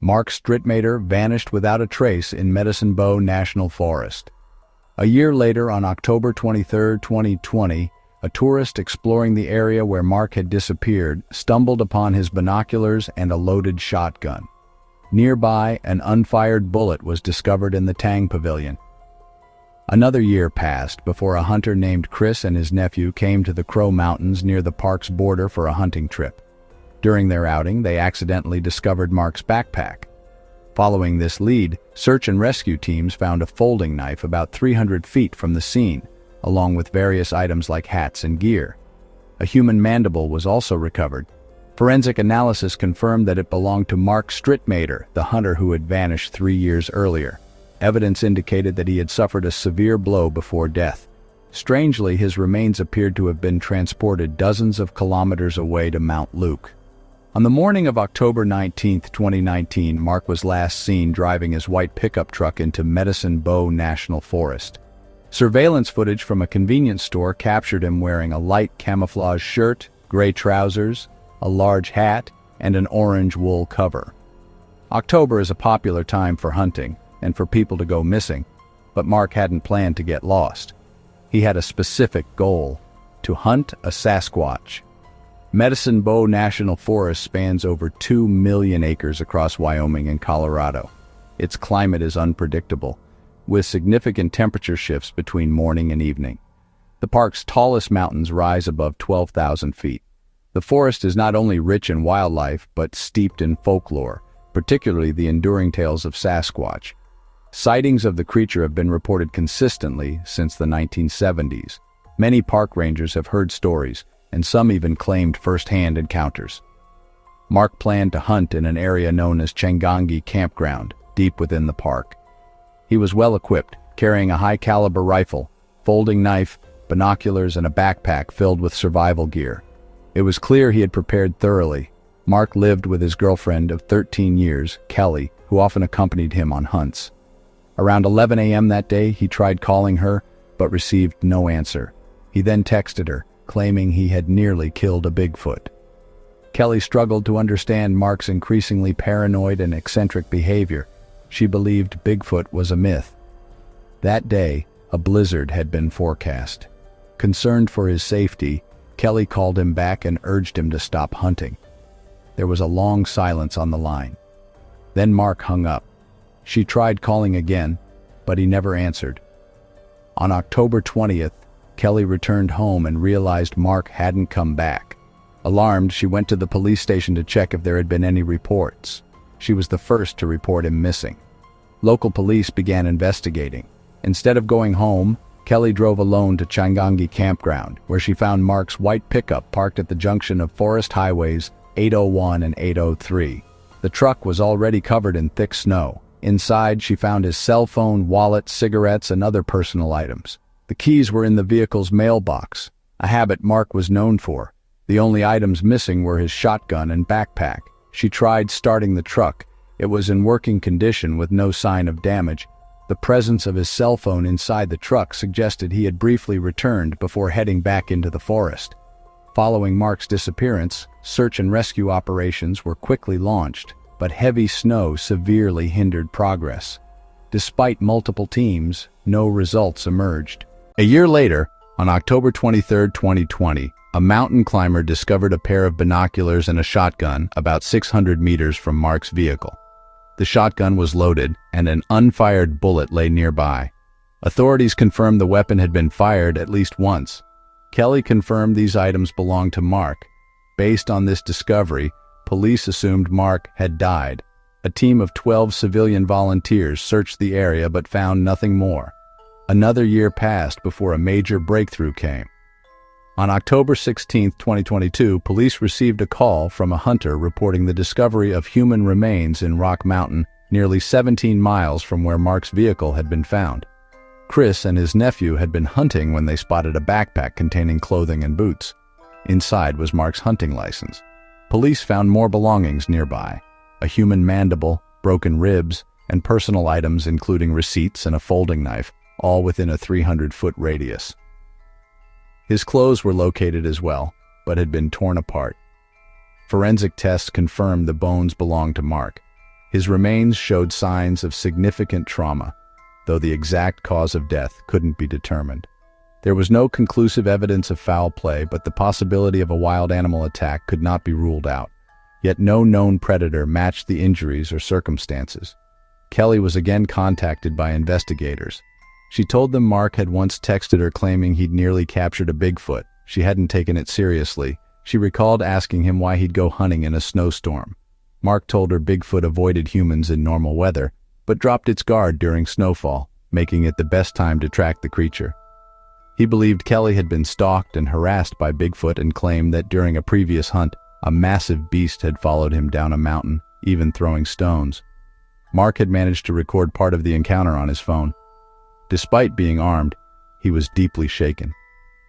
Mark Strittmatter vanished without a trace in Medicine Bow National Forest. A year later, on October 23, 2020, a tourist exploring the area where Mark had disappeared stumbled upon his binoculars and a loaded shotgun. Nearby, an unfired bullet was discovered in the Tang Pavilion. Another year passed before a hunter named Chris and his nephew came to the Crow Mountains near the park's border for a hunting trip. During their outing, they accidentally discovered Mark's backpack. Following this lead, search and rescue teams found a folding knife about 300 feet from the scene, along with various items like hats and gear. A human mandible was also recovered. Forensic analysis confirmed that it belonged to Mark Strittmatter, the hunter who had vanished 3 years earlier. Evidence indicated that he had suffered a severe blow before death. Strangely, his remains appeared to have been transported dozens of kilometers away to Mount Luke. On the morning of October 19, 2019, Mark was last seen driving his white pickup truck into Medicine Bow National Forest. Surveillance footage from a convenience store captured him wearing a light camouflage shirt, gray trousers, a large hat, and an orange wool cover. October is a popular time for hunting and for people to go missing, but Mark hadn't planned to get lost. He had a specific goal: to hunt a Sasquatch. Medicine Bow National Forest spans over 2 million acres across Wyoming and Colorado. Its climate is unpredictable, with significant temperature shifts between morning and evening. The park's tallest mountains rise above 12,000 feet. The forest is not only rich in wildlife, but steeped in folklore, particularly the enduring tales of Sasquatch. Sightings of the creature have been reported consistently since the 1970s. Many park rangers have heard stories, and some even claimed first-hand encounters. Mark planned to hunt in an area known as Changangi Campground, deep within the park. He was well-equipped, carrying a high-caliber rifle, folding knife, binoculars, and a backpack filled with survival gear. It was clear he had prepared thoroughly. Mark lived with his girlfriend of 13 years, Kelly, who often accompanied him on hunts. Around 11 a.m. that day, he tried calling her, but received no answer. He then texted her, claiming he had nearly killed a Bigfoot. Kelly struggled to understand Mark's increasingly paranoid and eccentric behavior. She believed Bigfoot was a myth. That day, a blizzard had been forecast. Concerned for his safety, Kelly called him back and urged him to stop hunting. There was a long silence on the line. Then Mark hung up. She tried calling again, but he never answered. On October 20th, Kelly returned home and realized Mark hadn't come back. Alarmed, she went to the police station to check if there had been any reports. She was the first to report him missing. Local police began investigating. Instead of going home, Kelly drove alone to Changangi Campground, where she found Mark's white pickup parked at the junction of Forest Highways 801 and 803. The truck was already covered in thick snow. Inside, she found his cell phone, wallet, cigarettes, and other personal items. The keys were in the vehicle's mailbox, a habit Mark was known for. The only items missing were his shotgun and backpack. She tried starting the truck. It was in working condition with no sign of damage. The presence of his cell phone inside the truck suggested he had briefly returned before heading back into the forest. Following Mark's disappearance, search and rescue operations were quickly launched, but heavy snow severely hindered progress. Despite multiple teams, no results emerged. A year later, on October 23, 2020, a mountain climber discovered a pair of binoculars and a shotgun about 600 meters from Mark's vehicle. The shotgun was loaded, and an unfired bullet lay nearby. Authorities confirmed the weapon had been fired at least once. Kelly confirmed these items belonged to Mark. Based on this discovery, police assumed Mark had died. A team of 12 civilian volunteers searched the area but found nothing more. Another year passed before a major breakthrough came. On October 16, 2022, police received a call from a hunter reporting the discovery of human remains in Rock Mountain, nearly 17 miles from where Mark's vehicle had been found. Chris and his nephew had been hunting when they spotted a backpack containing clothing and boots. Inside was Mark's hunting license. Police found more belongings nearby: a human mandible, broken ribs, and personal items including receipts and a folding knife, all within a 300-foot radius. His clothes were located as well, but had been torn apart. Forensic tests confirmed the bones belonged to Mark. His remains showed signs of significant trauma, though the exact cause of death couldn't be determined. There was no conclusive evidence of foul play, but the possibility of a wild animal attack could not be ruled out. Yet no known predator matched the injuries or circumstances. Kelly was again contacted by investigators. She told them Mark had once texted her claiming he'd nearly captured a Bigfoot. She hadn't taken it seriously. She recalled asking him why he'd go hunting in a snowstorm. Mark told her Bigfoot avoided humans in normal weather, but dropped its guard during snowfall, making it the best time to track the creature. He believed Kelly had been stalked and harassed by Bigfoot and claimed that during a previous hunt, a massive beast had followed him down a mountain, even throwing stones. Mark had managed to record part of the encounter on his phone. Despite being armed, he was deeply shaken.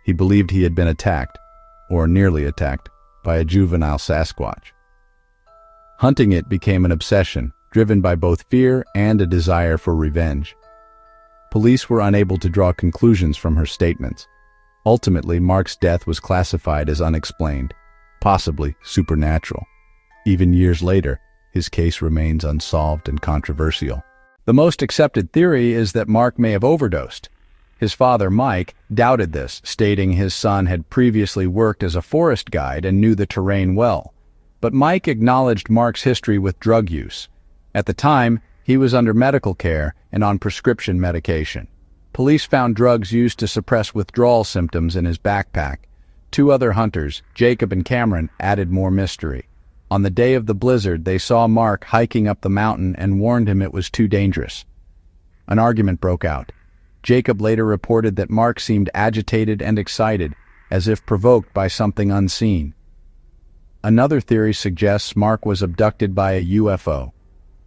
He believed he had been attacked, or nearly attacked, by a juvenile Sasquatch. Hunting it became an obsession, driven by both fear and a desire for revenge. Police were unable to draw conclusions from her statements. Ultimately, Mark's death was classified as unexplained, possibly supernatural. Even years later, his case remains unsolved and controversial. The most accepted theory is that Mark may have overdosed. His father, Mike, doubted this, stating his son had previously worked as a forest guide and knew the terrain well. But Mike acknowledged Mark's history with drug use. At the time, he was under medical care and on prescription medication. Police found drugs used to suppress withdrawal symptoms in his backpack. Two other hunters, Jacob and Cameron, added more mystery. On the day of the blizzard, they saw Mark hiking up the mountain and warned him it was too dangerous. An argument broke out. Jacob later reported that Mark seemed agitated and excited, as if provoked by something unseen. Another theory suggests Mark was abducted by a UFO.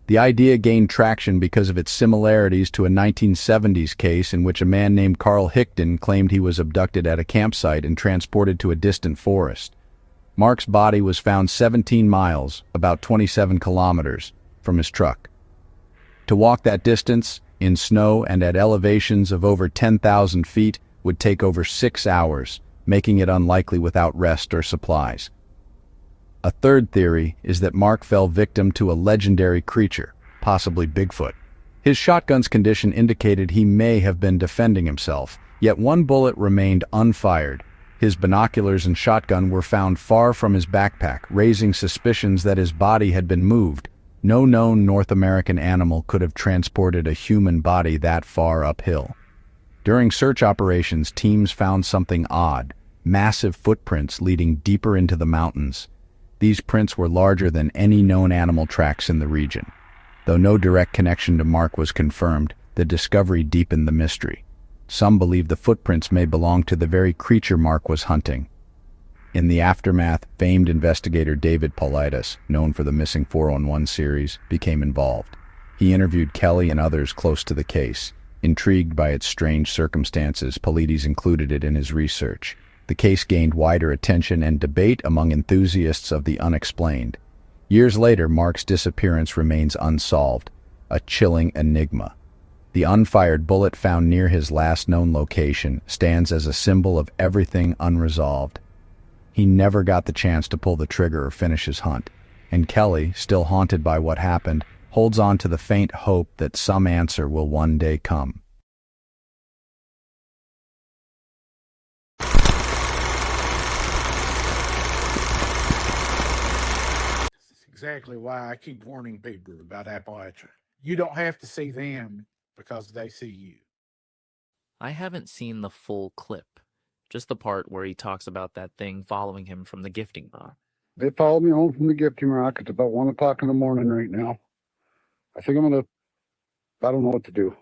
The idea gained traction because of its similarities to a 1970s case in which a man named Carl Hickton claimed he was abducted at a campsite and transported to a distant forest. Mark's body was found 17 miles, about 27 kilometers, from his truck. To walk that distance, in snow and at elevations of over 10,000 feet, would take over 6 hours, making it unlikely without rest or supplies. A third theory is that Mark fell victim to a legendary creature, possibly Bigfoot. His shotgun's condition indicated he may have been defending himself, yet one bullet remained unfired. His binoculars and shotgun were found far from his backpack, raising suspicions that his body had been moved. No known North American animal could have transported a human body that far uphill. During search operations, teams found something odd, massive footprints leading deeper into the mountains. These prints were larger than any known animal tracks in the region. Though no direct connection to Mark was confirmed, the discovery deepened the mystery. Some believe the footprints may belong to the very creature Mark was hunting. In the aftermath, famed investigator David Paulides, known for the Missing 411 series, became involved. He interviewed Kelly and others close to the case. Intrigued by its strange circumstances, Paulides included it in his research. The case gained wider attention and debate among enthusiasts of the unexplained. Years later, Mark's disappearance remains unsolved, a chilling enigma. The unfired bullet found near his last known location stands as a symbol of everything unresolved. He never got the chance to pull the trigger or finish his hunt, and Kelly, still haunted by what happened, holds on to the faint hope that some answer will one day come. Exactly why I keep warning people about Appalachia. You don't have to see them because they see you. I haven't seen the full clip, just the part where he talks about that thing following him from the gifting rock. They followed me home from the gifting rock. It's about 1 o'clock in the morning right now. I think I don't know what to do.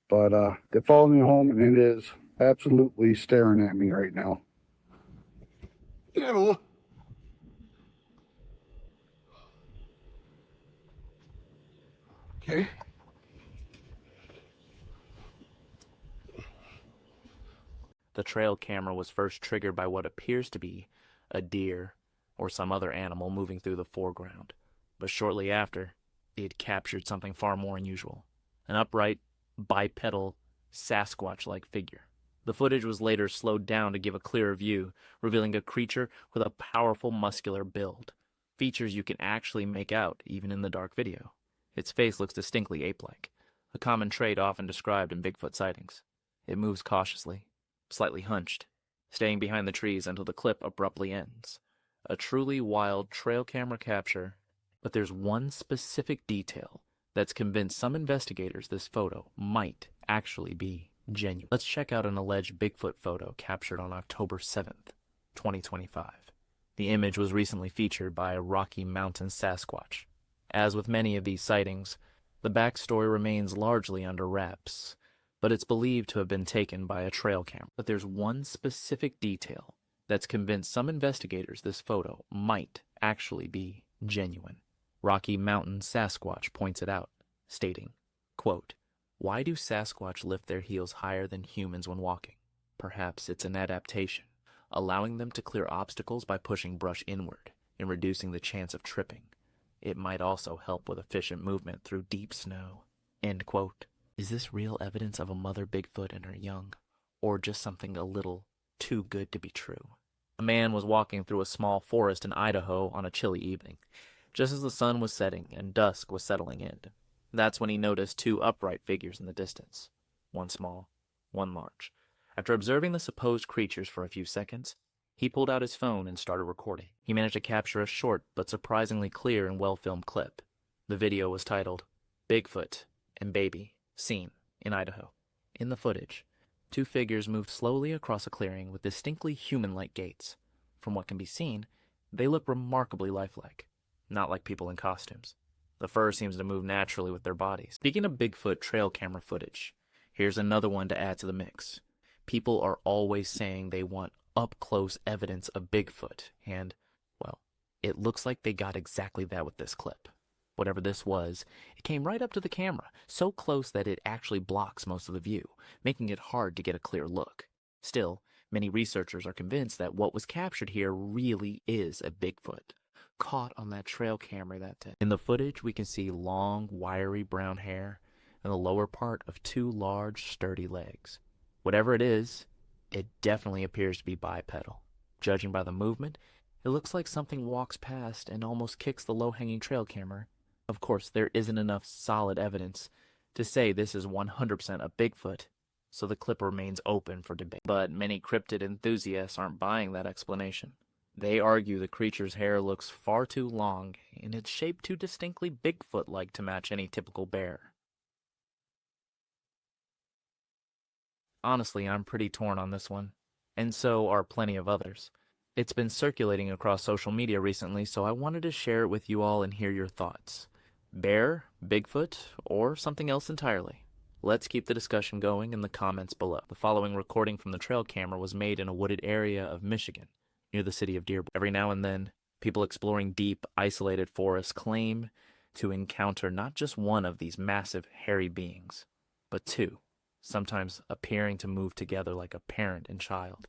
But they followed me home and it is absolutely staring at me right now. Ew. Okay. The trail camera was first triggered by what appears to be a deer or some other animal moving through the foreground. But shortly after, it captured something far more unusual. An upright, bipedal, Sasquatch-like figure. The footage was later slowed down to give a clearer view, revealing a creature with a powerful muscular build. features you can actually make out even in the dark video. Its face looks distinctly ape-like, a common trait often described in Bigfoot sightings. It moves cautiously, slightly hunched, staying behind the trees until the clip abruptly ends. A truly wild trail camera capture, but there's one specific detail that's convinced some investigators this photo might actually be genuine. Let's check out an alleged Bigfoot photo captured on October 7th, 2025. The image was recently featured by a Rocky Mountain Sasquatch. As with many of these sightings, the backstory remains largely under wraps, but it's believed to have been taken by a trail camera. But there's one specific detail that's convinced some investigators this photo might actually be genuine. Rocky Mountain Sasquatch points it out, stating, quote, "Why do Sasquatch lift their heels higher than humans when walking? Perhaps it's an adaptation, allowing them to clear obstacles by pushing brush inward and reducing the chance of tripping. It might also help with efficient movement through deep snow." End quote. Is this real evidence of a mother Bigfoot and her young, or just something a little too good to be true? A man was walking through a small forest in Idaho on a chilly evening, just as the sun was setting and dusk was settling in. That's when he noticed two upright figures in the distance, one small, one large. After observing the supposed creatures for a few seconds, he pulled out his phone and started recording. He managed to capture a short but surprisingly clear and well-filmed clip. The video was titled, "Bigfoot and Baby Seen in Idaho." In the footage, two figures moved slowly across a clearing with distinctly human-like gaits. From what can be seen, they look remarkably lifelike, not like people in costumes. The fur seems to move naturally with their bodies. Speaking of Bigfoot trail camera footage, here's another one to add to the mix. People are always saying they want up-close evidence of Bigfoot, and, well, it looks like they got exactly that with this clip. Whatever this was, it came right up to the camera, so close that it actually blocks most of the view, making it hard to get a clear look. Still, many researchers are convinced that what was captured here really is a Bigfoot, caught on that trail camera that day. In the footage, we can see long, wiry brown hair and the lower part of two large, sturdy legs. Whatever it is, it definitely appears to be bipedal. Judging by the movement, it looks like something walks past and almost kicks the low-hanging trail camera. Of course, there isn't enough solid evidence to say this is 100% a Bigfoot, so the clip remains open for debate. But many cryptid enthusiasts aren't buying that explanation. They argue the creature's hair looks far too long, and it's shaped too distinctly Bigfoot-like to match any typical bear. Honestly, I'm pretty torn on this one, and so are plenty of others. It's been circulating across social media recently, so I wanted to share it with you all and hear your thoughts. Bear, Bigfoot, or something else entirely? Let's keep the discussion going in the comments below. The following recording from the trail camera was made in a wooded area of Michigan, near the city of Dearborn. Every now and then, people exploring deep, isolated forests claim to encounter not just one of these massive, hairy beings, but two, sometimes appearing to move together like a parent and child.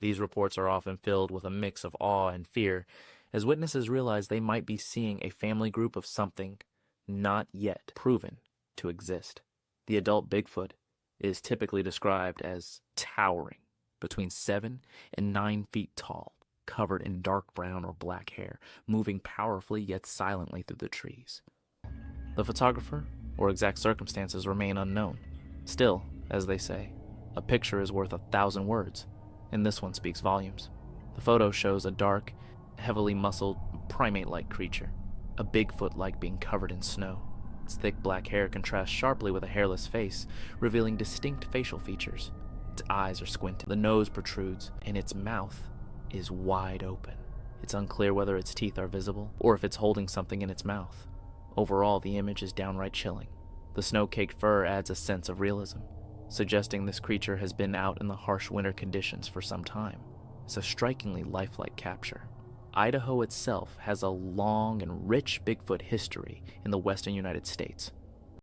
These reports are often filled with a mix of awe and fear, as witnesses realize they might be seeing a family group of something not yet proven to exist. The adult Bigfoot is typically described as towering, between 7 and 9 feet tall, covered in dark brown or black hair, moving powerfully yet silently through the trees. The photographer or exact circumstances remain unknown. Still, as they say, a picture is worth 1,000 words, and this one speaks volumes. The photo shows a dark, heavily muscled, primate-like creature, a Bigfoot-like being covered in snow. Its thick black hair contrasts sharply with a hairless face, revealing distinct facial features. Its eyes are squinted, the nose protrudes, and its mouth is wide open. It's unclear whether its teeth are visible, or if it's holding something in its mouth. Overall, the image is downright chilling. The snow-caked fur adds a sense of realism, suggesting this creature has been out in the harsh winter conditions for some time. It's a strikingly lifelike capture. Idaho itself has a long and rich Bigfoot history in the western United States.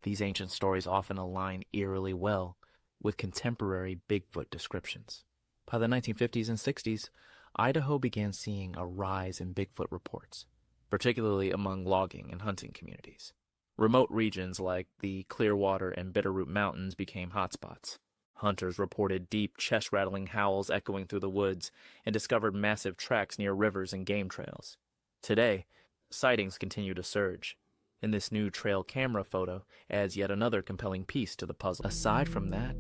These ancient stories often align eerily well with contemporary Bigfoot descriptions. By the 1950s and 60s, Idaho began seeing a rise in Bigfoot reports, particularly among logging and hunting communities. Remote regions like the Clearwater and Bitterroot Mountains became hotspots. Hunters reported deep, chest-rattling howls echoing through the woods and discovered massive tracks near rivers and game trails. Today, Sightings continue to surge, and this new trail camera photo adds yet another compelling piece to the puzzle. Aside from that,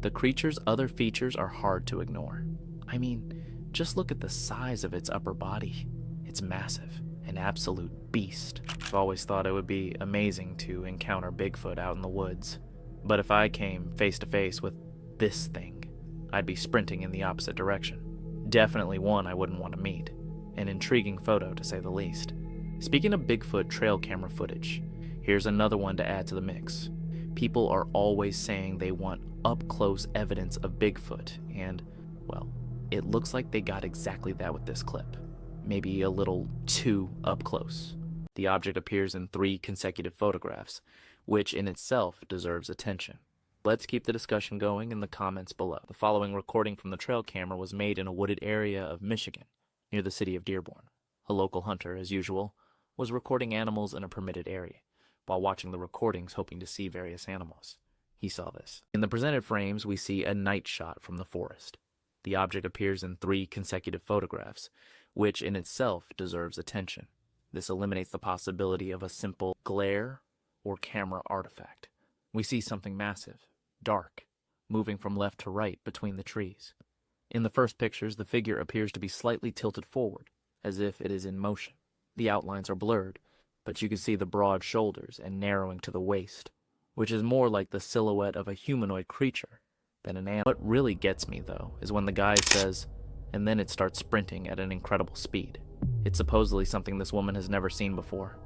the creature's other features are hard to ignore. I mean, just look at the size of its upper body. It's massive, an absolute beast. I've always thought it would be amazing to encounter Bigfoot out in the woods, but if I came face to face with this thing, I'd be sprinting in the opposite direction. Definitely one I wouldn't want to meet. An intriguing photo, to say the least. Speaking of Bigfoot trail camera footage, here's another one to add to the mix. People are always saying they want up-close evidence of Bigfoot, and, well, it looks like they got exactly that with this clip. Maybe a little too up-close. The object appears in 3 consecutive photographs, which in itself deserves attention. Let's keep the discussion going in the comments below. The following recording from the trail camera was made in a wooded area of Michigan, near the city of Dearborn. A local hunter, as usual, was recording animals in a permitted area, while watching the recordings hoping to see various animals. He saw this. In the presented frames, we see a night shot from the forest. The object appears in 3 consecutive photographs, which in itself deserves attention. This eliminates the possibility of a simple glare or camera artifact. We see something massive, dark, moving from left to right between the trees. In the first pictures, the figure appears to be slightly tilted forward, as if it is in motion. The outlines are blurred, but you can see the broad shoulders and narrowing to the waist, which is more like the silhouette of a humanoid creature than an animal. What really gets me, though, is when the guy says, and then it starts sprinting at an incredible speed. It's supposedly something this woman has never seen before,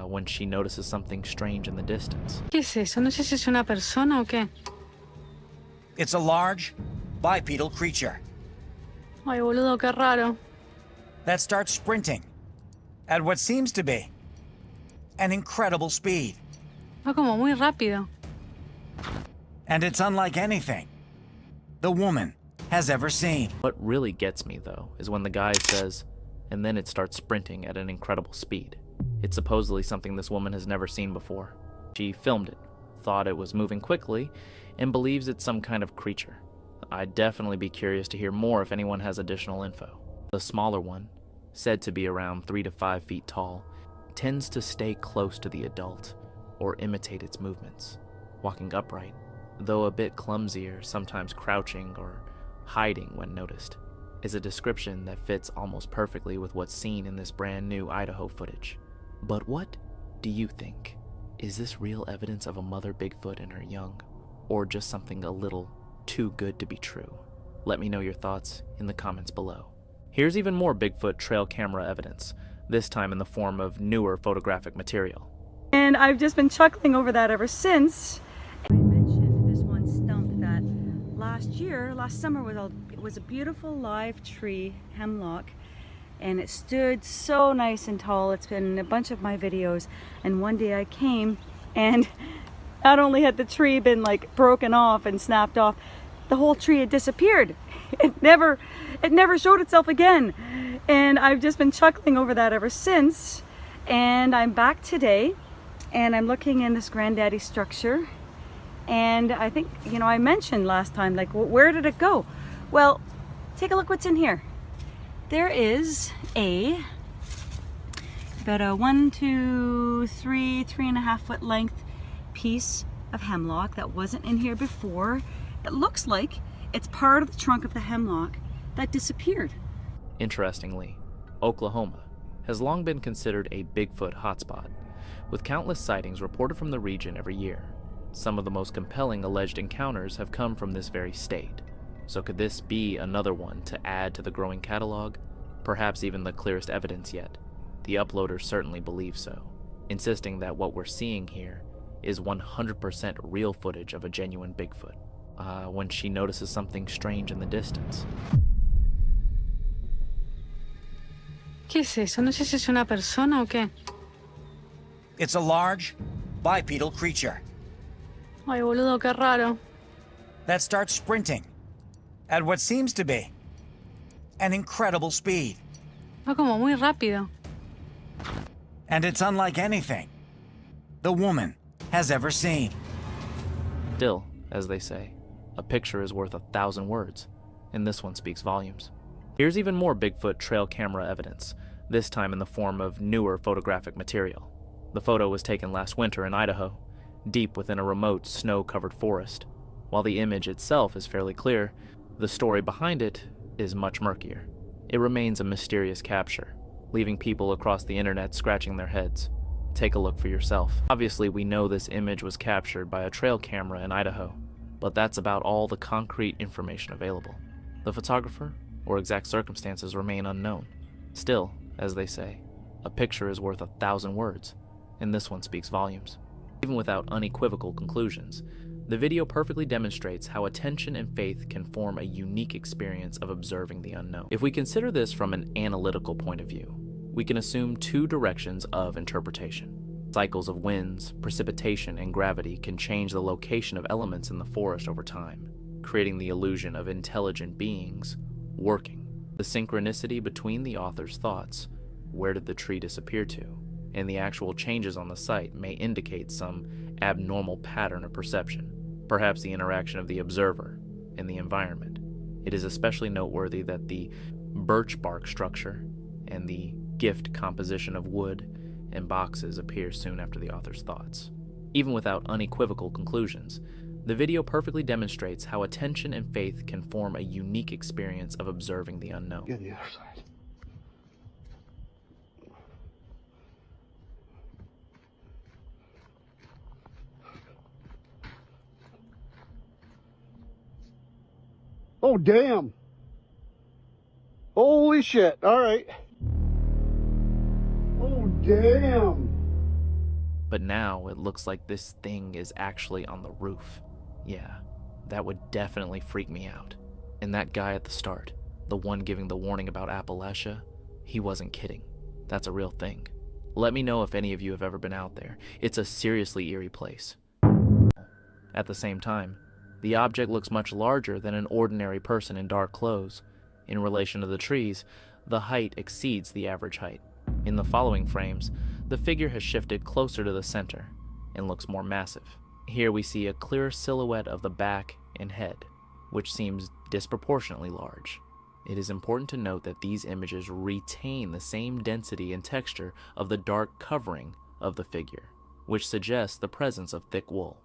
when she notices something strange in the distance. ¿Qué es eso? No sé si es una persona o qué. It's a large, bipedal creature Ay, boludo, qué raro. that starts sprinting at what seems to be an incredible speed. Va como muy rápido. And it's unlike anything the woman has ever seen. What really gets me, though, is when the guy says, and then it starts sprinting at an incredible speed. It's supposedly something this woman has never seen before. She filmed it, thought it was moving quickly, and believes it's some kind of creature. I'd definitely be curious to hear more if anyone has additional info. The smaller one, said to be around 3 to 5 feet tall, tends to stay close to the adult or imitate its movements, walking upright, though a bit clumsier, sometimes crouching or hiding when noticed, is a description that fits almost perfectly with what's seen in this brand new Idaho footage. But what do you think? Is this real evidence of a mother Bigfoot and her young, or just something a little too good to be true? Let me know your thoughts in the comments below. Here's even more Bigfoot trail camera evidence, this time in the form of newer photographic material. And I've just been chuckling over that ever since. I mentioned this one stump that last summer was a beautiful live tree, hemlock, and it stood so nice and tall. It's been in a bunch of my videos, and one day I came and not only had the tree been like broken off and snapped off, the whole tree had disappeared. It never showed itself again. And I've just been chuckling over that ever since. And I'm back today and I'm looking in this granddaddy structure. And I think, you know, I mentioned last time, like, where did it go? Well, take a look what's in here. There is about a 1, 2, 3, 3.5 foot length piece of hemlock that wasn't in here before. It looks like it's part of the trunk of the hemlock that disappeared. Interestingly, Oklahoma has long been considered a Bigfoot hotspot, with countless sightings reported from the region every year. Some of the most compelling alleged encounters have come from this very state. So could this be another one to add to the growing catalog? Perhaps even the clearest evidence yet. The uploader certainly believes so, insisting that what we're seeing here is 100% real footage of a genuine Bigfoot. When she notices something strange in the distance. ¿Qué es eso? No sé si es una persona o qué. It's a large, bipedal creature Ay, boludo, qué raro. that starts sprinting at what seems to be an incredible speed. Va como muy rápido. And it's unlike anything the woman has ever seen. Still, as they say, a picture is worth 1,000 words, and this one speaks volumes. Here's even more Bigfoot trail camera evidence, this time in the form of newer photographic material. The photo was taken last winter in Idaho, deep within a remote snow-covered forest. While the image itself is fairly clear, the story behind it is much murkier. It remains a mysterious capture, leaving people across the internet scratching their heads. Take a look for yourself. Obviously, we know this image was captured by a trail camera in Idaho, but that's about all the concrete information available. The photographer or exact circumstances remain unknown. Still, as they say, a picture is worth 1,000 words, and this one speaks volumes. Even without unequivocal conclusions, the video perfectly demonstrates how attention and faith can form a unique experience of observing the unknown. If we consider this from an analytical point of view, we can assume two directions of interpretation. Cycles of winds, precipitation, and gravity can change the location of elements in the forest over time, creating the illusion of intelligent beings working. The synchronicity between the author's thoughts, where did the tree disappear to, and the actual changes on the site may indicate some abnormal pattern of perception, perhaps the interaction of the observer and the environment. It is especially noteworthy that the birch bark structure and the gift composition of wood and boxes appear soon after the author's thoughts. Even without unequivocal conclusions, the video perfectly demonstrates how attention and faith can form a unique experience of observing the unknown. Get the other side. Oh, damn. Holy shit. All right. Oh, damn. But now it looks like this thing is actually on the roof. Yeah, that would definitely freak me out. And that guy at the start, the one giving the warning about Appalachia, he wasn't kidding. That's a real thing. Let me know if any of you have ever been out there. It's a seriously eerie place. At the same time, the object looks much larger than an ordinary person in dark clothes. In relation to the trees, the height exceeds the average height. In the following frames, the figure has shifted closer to the center and looks more massive. Here we see a clearer silhouette of the back and head, which seems disproportionately large. It is important to note that these images retain the same density and texture of the dark covering of the figure, which suggests the presence of thick wool.